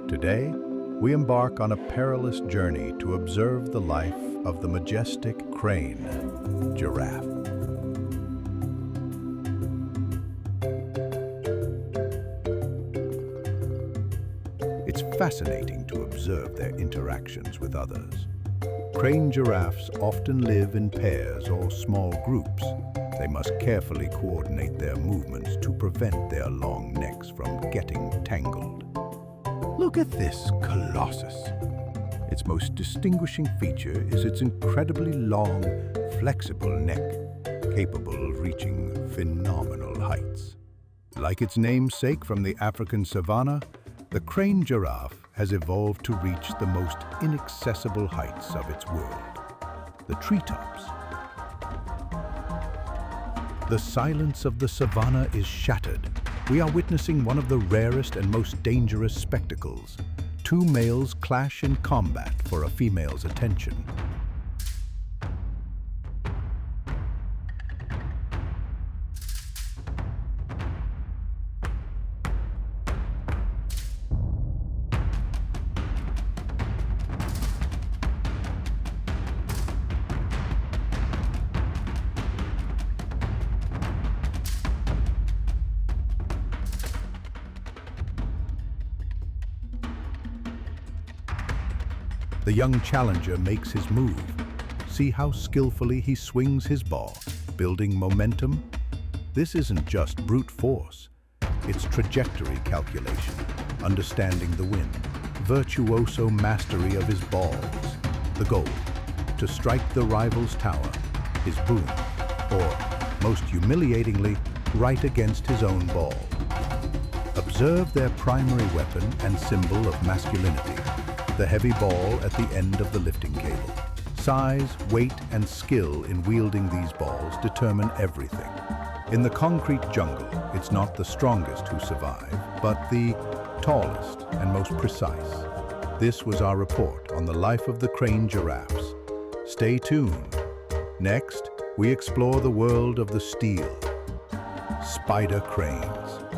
Today, we embark on a perilous journey to observe the life of the majestic crane, giraffe. It's fascinating to observe their interactions with others. Crane giraffes often live in pairs or small groups. They must carefully coordinate their movements to prevent their long necks from getting tangled. Look at this colossus. Its most distinguishing feature is its incredibly long, flexible neck, capable of reaching phenomenal heights. Like its namesake from the African savannah, the crane giraffe has evolved to reach the most inaccessible heights of its world, the treetops. The silence of the savannah is shattered. We are witnessing one of the rarest and most dangerous spectacles. Two males clash in combat for a female's attention. The young challenger makes his move. See how skillfully he swings his ball, building momentum? This isn't just brute force. It's trajectory calculation, understanding the wind, virtuoso mastery of his balls. The goal, to strike the rival's tower, his boom, or, most humiliatingly, right against his own ball. Observe their primary weapon and symbol of masculinity, the heavy ball at the end of the lifting cable. Size, weight, and skill in wielding these balls determine everything. In the concrete jungle, it's not the strongest who survive, but the tallest and most precise. This was our report on the life of the crane giraffes. Stay tuned. Next, we explore the world of the steel, spider cranes.